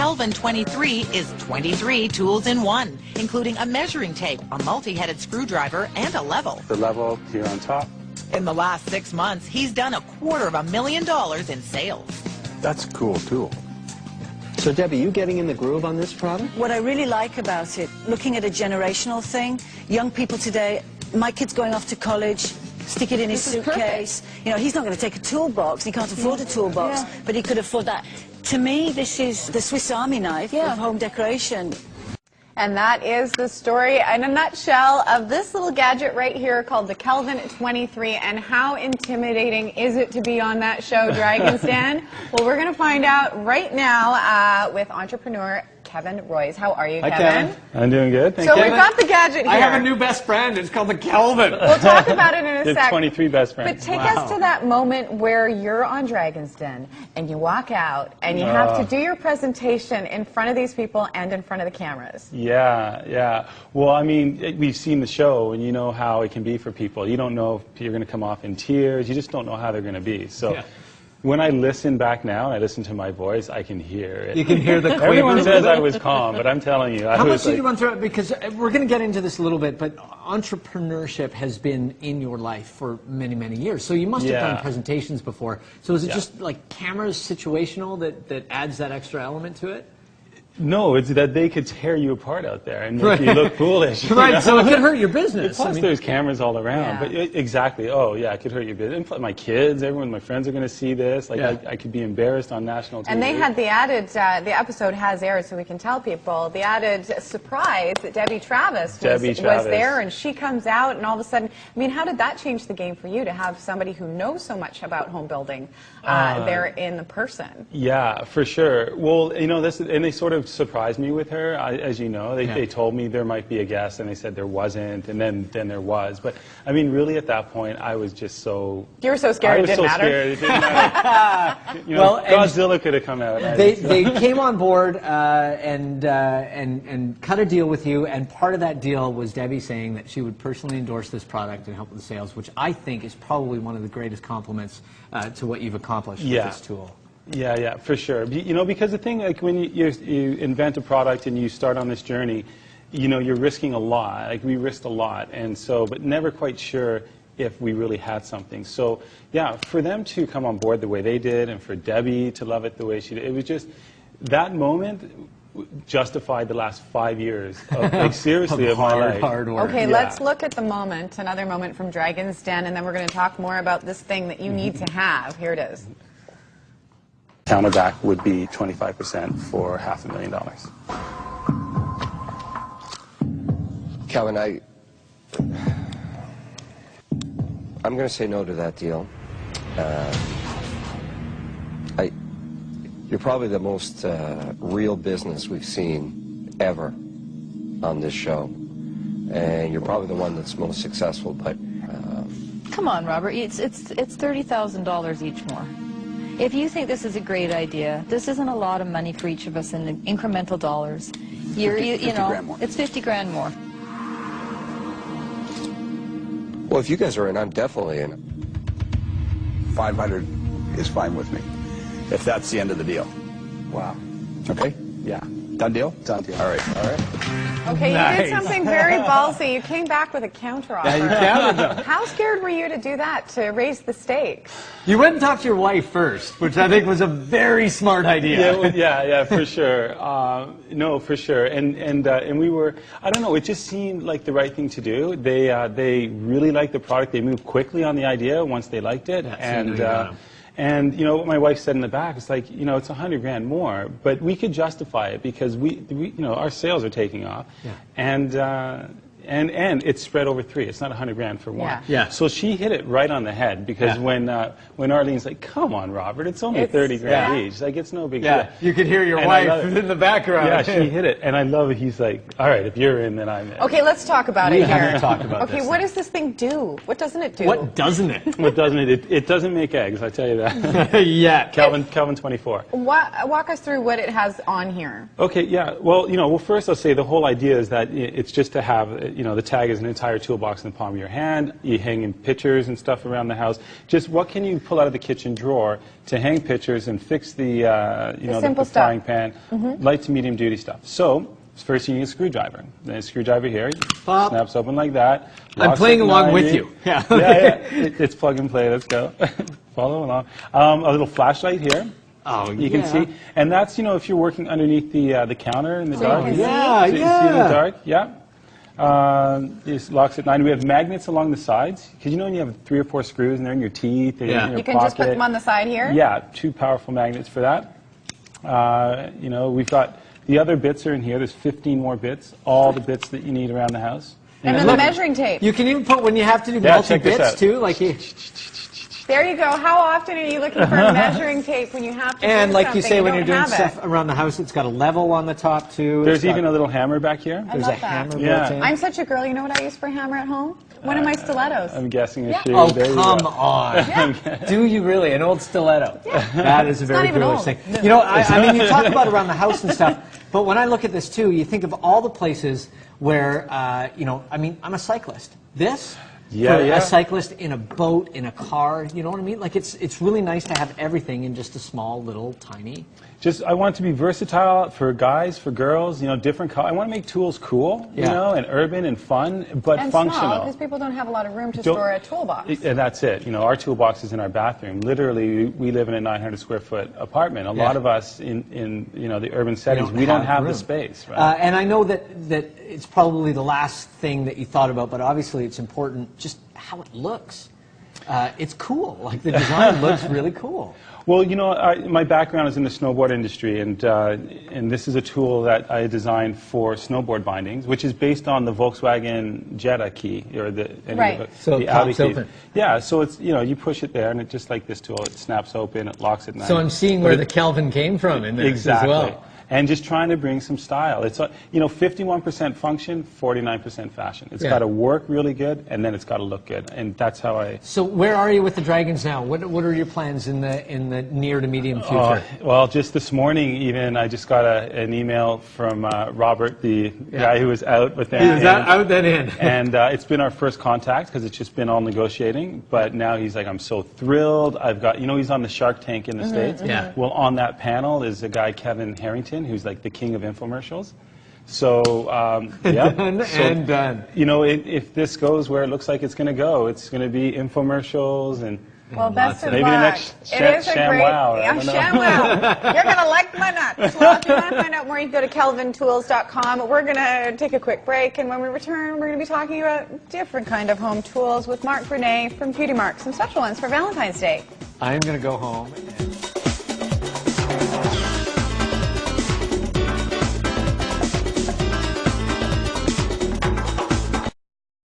Kelvin 23 is 23 tools in one, including a measuring tape, a multi-headed screwdriver, and a level. The level here on top. In the last 6 months, he's done $250,000 in sales. That's a cool tool. So, Debbie, you getting in the groove on this product? What I really like about it, looking at a generational thing, young people today, my kid's going off to college, stick it in his suitcase. You know, he's not going to take a toolbox. He can't afford a toolbox, but he could afford that. To me, this is the Swiss Army knife of home decoration. And that is the story in a nutshell of this little gadget right here called the Kelvin 23. And how intimidating is it to be on that show, Dragon's Den? Well, we're going to find out right now with entrepreneur Kevin Royce. How are you, Kevin? Hi, Kevin. I'm doing good, thank you. you. So we've got the gadget here. I have a new best friend. It's called the Kelvin. We'll talk about it in a There's sec. 23 best friends. But take us to that moment where you're on Dragon's Den and you walk out and you have to do your presentation in front of these people and in front of the cameras. Yeah. Well, I mean, we've seen the show, and you know how it can be for people. You don't know if you're going to come off in tears. You just don't know how they're going to be. So. Yeah. When I listen back now and I listen to my voice, I can hear it. You can hear the quaver. Everyone says I was calm, but I'm telling you, How much did you run through it? Because we're going to get into this a little bit, but entrepreneurship has been in your life for many, many years. So you must have done presentations before. So is it just like cameras situational that adds that extra element to it? No, it's that they could tear you apart out there and make you look foolish. Right, so it could hurt your business. Plus, there's cameras all around. But exactly, it could hurt your business. And my kids, everyone, my friends are going to see this. Like, I could be embarrassed on national TV. And they had the added, the episode has aired, so we can tell people, the added surprise that Debbie Travis was there, and she comes out, and all of a sudden, I mean, how did that change the game for you to have somebody who knows so much about home building there in the person? Yeah, for sure. Well, you know, and they sort of surprised me with her, as you know. They told me there might be a guest, and they said there wasn't, and then there was. But I mean, really, at that point, I was just so. You were so scared it didn't matter. Scared it didn't matter. You know, well, Godzilla could have come out. They came on board and cut a deal with you, and part of that deal was Debbie saying that she would personally endorse this product and help with the sales, which I think is probably one of the greatest compliments to what you've accomplished with this tool. Yeah, for sure. You know, because the thing, like when you invent a product and you start on this journey, you know, you're risking a lot. Like we risked a lot, and so, but never quite sure if we really had something. So, yeah, for them to come on board the way they did, and for Debbie to love it the way she did, it was just that moment justified the last 5 years of, like, seriously, of my life. Hard work. Okay, let's look at the moment, another moment from Dragon's Den, and then we're going to talk more about this thing that you need to have. Here it is. Counterback would be 25% for $500,000. Kelvin, I'm going to say no to that deal. You're probably the most real business we've seen ever on this show, and you're probably the one that's most successful. But come on, Robert, it's $30,000 each more. If you think this is a great idea, this isn't a lot of money for each of us in incremental dollars. You know, it's 50 grand more. Well, if you guys are in, I'm definitely in. 500 is fine with me, if that's the end of the deal. Wow. Okay? Yeah. Done deal? Done deal. All right. Okay, you did something very ballsy. You came back with a counteroffer. Yeah, you countered them. How scared were you to do that, to raise the stakes? You went and talked to your wife first, which I think was a very smart idea. Yeah, for sure. No, for sure. And we were, I don't know, it just seemed like the right thing to do. They really liked the product. They moved quickly on the idea once they liked it. And you know what my wife said in the back, it's like, you know, it's 100 grand more, but we could justify it because we you know, our sales are taking off, and it's spread over 3. It's not 100 grand for one. Yeah. So she hit it right on the head because when Arlene's like, "Come on, Robert, it's only 30 grand each. Like, it's no big deal." You could hear your wife in the background. Yeah, she hit it, and I love it. He's like, "All right, if you're in, then I'm in." Okay, let's talk about it here. We have to talk about this. Okay, what does this thing do? What doesn't it do? What doesn't it? What doesn't it? It doesn't make eggs. I tell you that. Yeah. Kelvin 24. Walk us through what it has on here. Okay, yeah. Well, you know, first I'll say the whole idea is that it's just to have, the tag is an entire toolbox in the palm of your hand. You hang in pictures and stuff around the house. Just what can you pull out of the kitchen drawer to hang pictures and fix the simple frying stuff. pan, light to medium duty stuff. So first you need a screwdriver. Then a screwdriver here, Pop. snaps open like that. I'm playing at along 90. with you. Yeah. It's plug and play. Let's go. Follow along. A little flashlight here. Oh, You can see, and that's if you're working underneath the counter in the dark. can see. Yeah, So you see in the dark. Yeah. It locks at 9. We have magnets along the sides because when you have 3 or 4 screws and they're in your teeth or Yeah. in your You can just put pocket. them on the side here? Yeah, 2 powerful magnets for that. We've got the other bits are in here. There's 15 more bits, all the bits that you need around the house. And then the measuring tape. You can even put when you have to do Yeah, check this multi-bits out. too, like you. There you go. How often are you looking for a measuring tape when you have to And do like you something? say, when you're don't doing have it. stuff around the house, it's got a level on the top too. There's It's got- even a little hammer back here. I there's love a that. hammer Yeah. built in. I'm such a girl. You know what I use for a hammer at home? One of my stilettos. I'm guessing a Yeah. shoe. Oh, There you come go. on. Do you really? An old stiletto? That is a very not even ghoulish old. thing. I mean, you talk about around the house and stuff, but when I look at this too, you think of all the places where, I mean, I'm a cyclist. This, Yeah, for yeah. a cyclist in a boat, in a car, you know what I mean? Like, it's really nice to have everything in just a small, little, tiny... I want it to be versatile for guys, for girls, different color. I want to make tools cool, Yeah. and urban and fun, but And functional. small, because people don't have a lot of room to Don't- store a toolbox. And that's it. Our toolbox is in our bathroom. Literally, we live in a 900 square foot apartment. A lot of us in the urban settings, we don't have the room. space. Right? And I know that it's probably the last thing that you thought about, but obviously it's important just how it looks. It's cool. Like, the design looks really cool. Well, my background is in the snowboard industry, and this is a tool that I designed for snowboard bindings, which is based on the Volkswagen Jetta key, or Right. So the it Audi pops key. open. Yeah, so it's you push it there, and it just like this tool, it snaps open, it locks at 9. So I'm seeing where the Kelvin came from in this Exactly. as well. And just trying to bring some style. It's 51% function, 49% fashion. It's got to work really good, and then it's got to look good, and that's how I. So where are you with the Dragons now? What are your plans in the near to medium future? Well, just this morning, even I just got an email from Robert, the guy who was out with them. Is that out then in? And it's been our first contact because it's just been all negotiating. But now he's like, I'm so thrilled. I've got, he's on the Shark Tank in the States. Yeah. Well, on that panel is a guy, Kevin Harrington, who's like the king of infomercials. So, yeah. Done So, and done. If this goes where it looks like it's going to go, it's going to be infomercials and. Well, best of Maybe luck. the next It is a Sham great, Wow, I yeah, don't know. Sham Wow. You're gonna like my nuts. Well, if you want to find out more, you can go to kelvintools.com. We're gonna take a quick break, and when we return, we're gonna be talking about different kind of home tools with Mark Brunet from Beauty Mark. Some special ones for Valentine's Day. I'm going to go home and